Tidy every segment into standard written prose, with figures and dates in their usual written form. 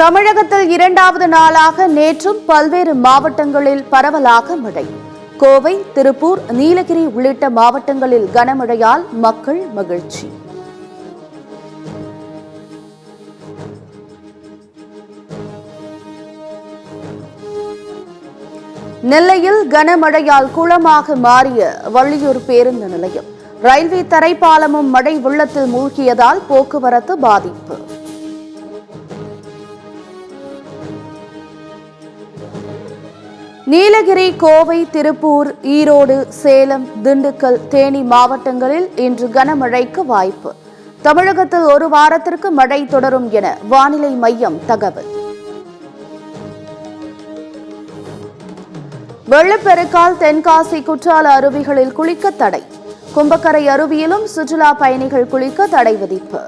தமிழகத்தில் இரண்டாவது நாளாக நேற்றும் பல்வேறு மாவட்டங்களில் பரவலாக மழை. கோவை, திருப்பூர், நீலகிரி உள்ளிட்ட மாவட்டங்களில் கனமழையால் மக்கள் மகிழ்ச்சி. நெல்லையில் கனமழையால் குளமாக மாறிய வள்ளியூர் பேருந்து நிலையம். ரயில்வே தரைப்பாலமும் மழை வெள்ளத்தில் மூழ்கியதால் போக்குவரத்து பாதிப்பு. நீலகிரி, கோவை, திருப்பூர், ஈரோடு, சேலம், திண்டுக்கல், தேனி மாவட்டங்களில் இன்று கனமழைக்கு வாய்ப்பு. தமிழகத்தில் ஒரு வாரத்திற்கு மழை தொடரும் என வானிலை மையம் தகவல். வெள்ளப்பெருக்கால் தென்காசி, குற்றால அருவிகளில் குளிக்க தடை. கும்பக்கரை அருவியிலும் சுற்றுலா பயணிகள் குளிக்க தடை விதிப்பு.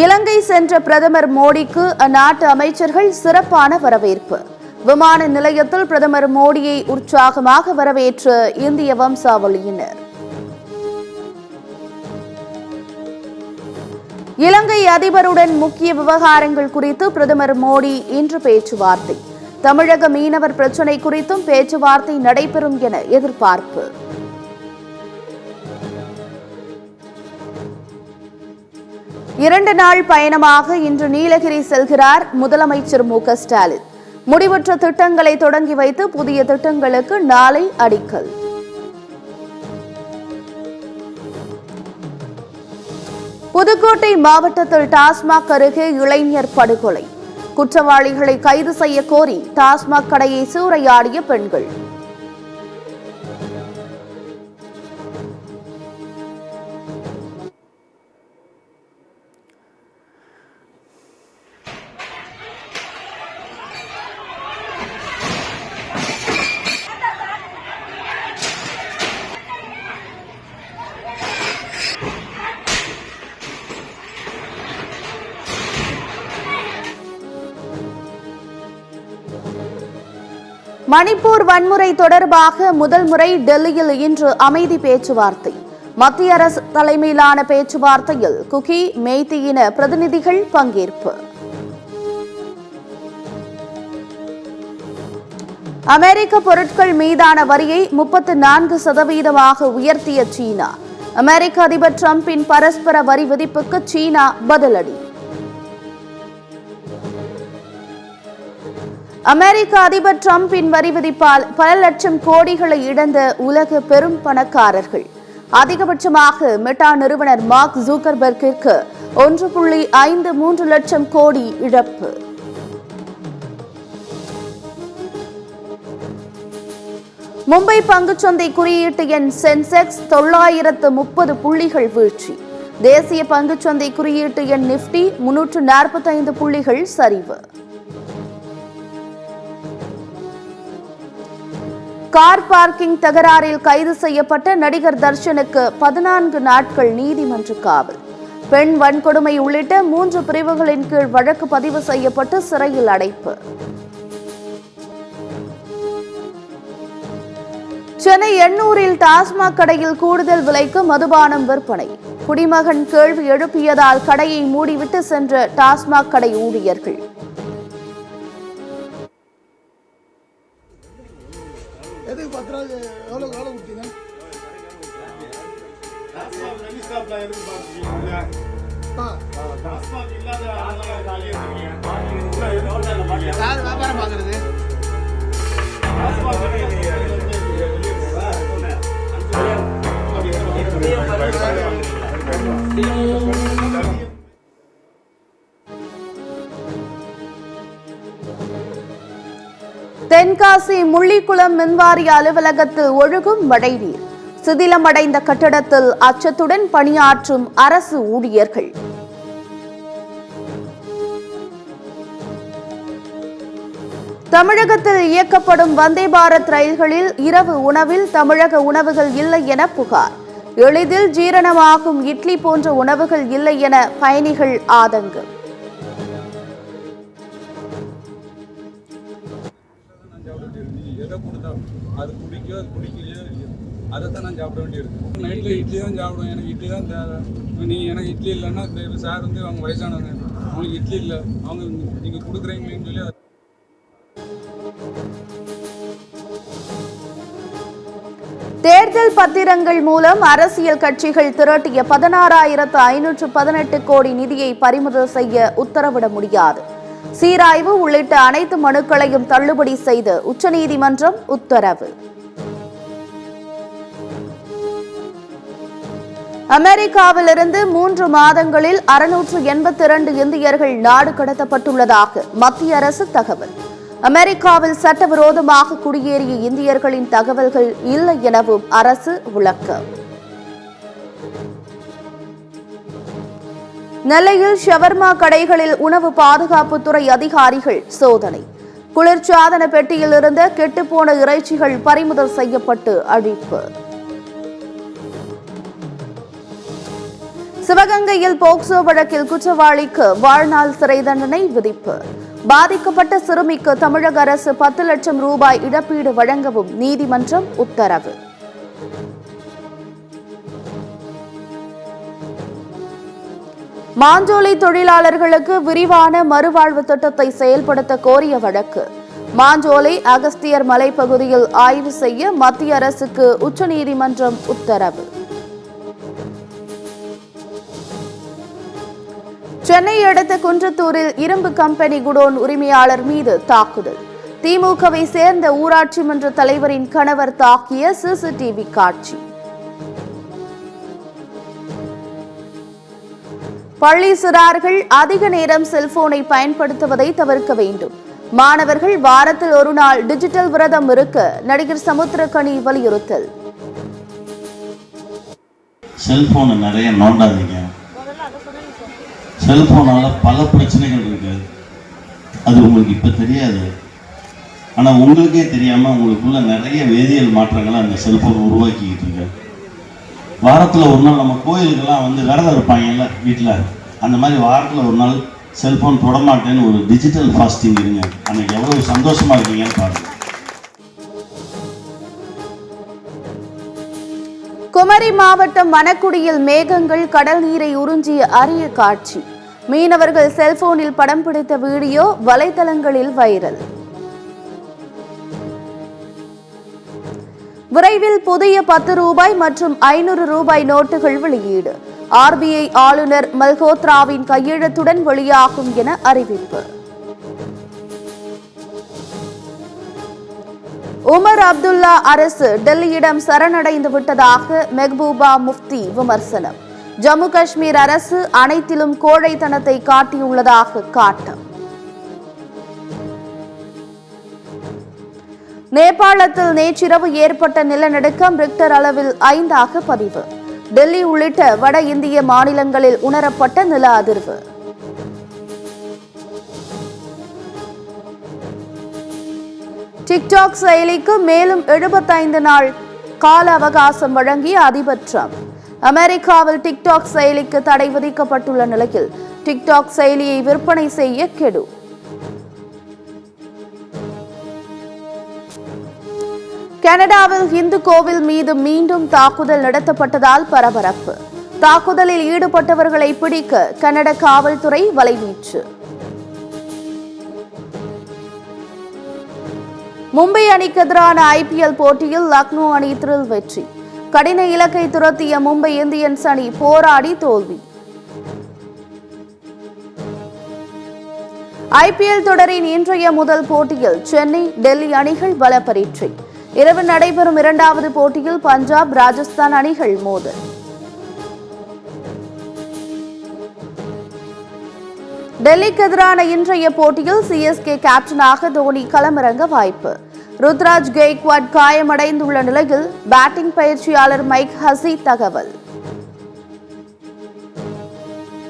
இலங்கை சென்ற பிரதமர் மோடிக்கு அந்நாட்டு அமைச்சர்கள் சிறப்பான வரவேற்பு. விமான நிலையத்தில் பிரதமர் மோடியை உற்சாகமாக வரவேற்ற இந்திய வம்சாவளியினர். இலங்கை அதிபருடன் முக்கிய விவகாரங்கள் குறித்து பிரதமர் மோடி இன்று பேச்சுவார்த்தை. தமிழக மீனவர் பிரச்சினை குறித்தும் பேச்சுவார்த்தை நடைபெறும் என எதிர்பார்ப்பு. இரண்டு நாள் பயணமாக இன்று நீலகிரி செல்கிறார் முதலமைச்சர் மு.க.ஸ்டாலின். முடிவுற்ற திட்டங்களை தொடங்கி வைத்து புதிய திட்டங்களுக்கு நாளை அடிக்கல். புதுக்கோட்டை மாவட்டத்தில் டாஸ்மாக் அருகே இளைஞர் படுகொலை. குற்றவாளிகளை கைது செய்ய கோரி டாஸ்மாக் கடையை சூறையாடிய பெண்கள். மணிப்பூர் வன்முறை தொடர்பாக முதல் முறை டெல்லியில் இன்று அமைதி பேச்சுவார்த்தை. மத்திய அரசு தலைமையிலான பேச்சுவார்த்தையில் குகி, மெய்தி இன பிரதிநிதிகள் பங்கேற்பு. அமெரிக்க பொருட்கள் மீதான வரியை 34% உயர்த்திய சீனா. அமெரிக்க அதிபர் டிரம்பின் பரஸ்பர வரி விதிப்புக்கு சீனா பதிலடி. அமெரிக்க அதிபர் டிரம்பின் வரி விதிப்பால் பல லட்சம் கோடிகளை இழந்த உலக பெரும் பணக்காரர்கள். அதிகபட்சமாக மெட்டா நிறுவனர் மார்க் ஜூக்கர்பர்க்கிற்கு 1.53 லட்சம் கோடி இழப்பு. மும்பை பங்குச்சந்தை குறியீட்டு எண் சென்செக்ஸ் 930 புள்ளிகள் வீழ்ச்சி. தேசிய பங்குச்சந்தை குறியீட்டு எண் நிப்டி 345 புள்ளிகள் சரிவு. கார் பார்க்கிங் தகராறில் கைது செய்யப்பட்ட நடிகர் தர்ஷனுக்கு 14 நாட்கள் நீதிமன்ற காவல். பெண் வன்கொடுமை உள்ளிட்ட 3 பிரிவுகளின் கீழ் வழக்கு பதிவு செய்யப்பட்டு சிறையில் அடைப்பு. சென்னை எண்ணூரில் டாஸ்மாக் கடையில் கூடுதல் விலைக்கு மதுபானம் விற்பனை. குடிமகன் கேள்வி எழுப்பியதால் கடையை மூடிவிட்டு சென்ற டாஸ்மாக் கடை ஊழியர்கள். தென்காசி முள்ளிக்குளம் மின்வாரிய அலுவலகத்தில் ஒழுகும் மழைநீர். சிதிலமடைந்த கட்டடத்தில் அச்சத்துடன் பணியாற்றும் அரசு ஊழியர்கள். தமிழகத்தில் இயக்கப்படும் வந்தே பாரத் ரயில்களில் இரவு உணவில் தமிழக உணவுகள் இல்லை என புகார். எளிதில் ஜீரணமாகும் இட்லி போன்ற உணவுகள் இல்லை என பயணிகள் ஆதங்கம். எதை கொடுத்தா அது பிடிக்கோ அது பிடிக்கலையோ அதை தான் நான் சாப்பிட வேண்டியிருக்கு. நைட்டில் இட்லி தான் சாப்பிடுவேன். எனக்கு இட்லி தான் தேவை. எனக்கு இட்லி இல்லைன்னா சார் அவங்க வயசானவங்க, அவங்களுக்கு இட்லி இல்லை, அவங்க நீங்கள் கொடுக்குறீங்களேன்னு சொல்லி. தேர்தல் பத்திரங்கள் மூலம் அரசியல் கட்சிகள் திரட்டிய 16,518 கோடி நிதியை பறிமுதல் செய்ய உத்தரவிட முடியாது. சீராய்வு உள்ளிட்ட அனைத்து மனுக்களையும் தள்ளுபடி செய்து உச்சநீதிமன்றம் உத்தரவு. அமெரிக்காவிலிருந்து 3 மாதங்களில் 682 இந்தியர்கள் நாடு கடத்தப்பட்டுள்ளதாக மத்திய அரசு தகவல். அமெரிக்காவில் சட்டவிரோதமாக குடியேறிய இந்தியர்களின் தகவல்கள் இல்லை எனவும் அரசு விளக்கம். நெல்லையில் ஷவர்மா கடைகளில் உணவு பாதுகாப்புத்துறை அதிகாரிகள் சோதனை. குளிர்சாதன பெட்டியில் இருந்த கெட்டுப்போன இறைச்சிகள் பறிமுதல் செய்யப்பட்டு அழிப்பு. சிவகங்கையில் போக்சோ வழக்கில் குற்றவாளிக்கு வாழ்நாள் சிறை தண்டனை விதிப்பு. பாதிக்கப்பட்ட சிறுமிக்கு தமிழக அரசு 10 லட்சம் ரூபாய் இழப்பீடு வழங்கவும் நீதிமன்றம் உத்தரவு. மாஞ்சோலை தொழிலாளர்களுக்கு விரிவான மறுவாழ்வு திட்டத்தை செயல்படுத்த கோரிய வழக்கு. மாஞ்சோலை அகஸ்தியர் மலைப்பகுதியில் ஆய்வு செய்ய மத்திய அரசுக்கு உச்சநீதிமன்றம் உத்தரவு. சென்னை அடுத்த குன்றத்தூரில் இரும்பு கம்பெனி குடோன் உரிமையாளர் மீது தாக்குதல். திமுகவை சேர்ந்த ஊராட்சி மன்ற தலைவரின் கணவர் தாக்கிய சிசிடிவி காட்சி. பள்ளி சிறார்கள் அதிக நேரம் செல்போனை பயன்படுத்துவதை தவிர்க்க வேண்டும். மாணவர்கள் வாரத்தில் ஒரு நாள் டிஜிட்டல் விரதம் இருக்க நடிகர் சமுத்திரக்கனி வலியுறுத்தல். செல்போனை நிறைய நோண்டாதீங்க. செல்போனால பல பிரச்சனைகள் இருக்கு. அது உங்களுக்கு இப்ப தெரியாது, ஆனா உங்களுக்கே தெரியாம உங்களுக்குள்ள நிறைய வேதியியல் மாற்றங்களை அந்த செல்போன் உருவாக்கிக்கிட்டு இருக்கு. வாரத்தில் ஒரு நாள் நம்ம கோயிலுக்கெல்லாம் விரதம் இருப்பாங்கல்ல வீட்டில், அந்த மாதிரி வாரத்தில் ஒரு நாள் செல்போன் தொடமாட்டேன்னு ஒரு டிஜிட்டல் ஃபாஸ்டிங் இருங்க. அன்னைக்கு எவ்வளவு சந்தோஷமா இருக்கீங்கன்னு பாருங்க. குமரி மாவட்டம் மணக்குடியில் மேகங்கள் கடல் நீரை உறிஞ்சிய அரிய காட்சி. மீனவர்கள் செல்போனில் படம் பிடித்த வீடியோ வலைதளங்களில் வைரல். விரைவில் புதிய 10 ரூபாய் மற்றும் 500 ரூபாய் நோட்டுகள் வெளியீடு. ஆர்பிஐ ஆளுநர் மல்ஹோத்ராவின் கையெழுத்துடன் வெளியாகும் என அறிவிப்பு. உமர் அப்துல்லா அரசு டெல்லியிடம் சரணடைந்து விட்டதாக மெஹ்பூபா முஃப்தி விமர்சனம். ஜம்மு காஷ்மீர் அரசு அனைத்திலும் கோழைத்தனத்தை காட்டியுள்ளதாக காட்டம். நேபாளத்தில் நேற்றிரவு ஏற்பட்ட நிலநடுக்கம் ரிக்டர் அளவில் 5 பதிவு. டெல்லி உள்ளிட்ட வட இந்திய மாநிலங்களில் உணரப்பட்ட நில அதிர்வு. டிக்டாக் செயலிக்கு மேலும் 75 நாள் கால அவகாசம் வழங்கிய அதிபர் டிரம்ப். அமெரிக்காவில் டிக்டாக் செயலிக்கு தடை விதிக்கப்பட்டுள்ள நிலையில் டிக்டாக் செயலியை விற்பனை செய்ய கெடு. கனடாவில் இந்து கோவில் மீது மீண்டும் தாக்குதல் நடத்தப்பட்டதால் பரபரப்பு. தாக்குதலில் ஈடுபட்டவர்களை பிடிக்க கனடா காவல்துறை வலைவீச்சு. மும்பை அணிக்கு எதிரான ஐபிஎல் போட்டியில் லக்னோ அணி த்ரில் வெற்றி. கடின இலக்கை துரத்திய மும்பை இந்தியன்ஸ் அணி போராடி தோல்வி. ஐபிஎல் தொடரின் இன்றைய முதல் போட்டியில் சென்னை டெல்லி அணிகள் பல பரீட்சை. இரவு நடைபெறும் 2வது போட்டியில் பஞ்சாப் ராஜஸ்தான் அணிகள் மோதல். டெல்லிக்கு எதிரான இன்றைய போட்டியில் சிஎஸ்கே கேப்டனாக தோனி களமிறங்க வாய்ப்பு. ருத்ராஜ் கெய்க்வாட் காயமடைந்துள்ள நிலையில் பேட்டிங் பயிற்சியாளர் மைக் ஹசி தகவல்.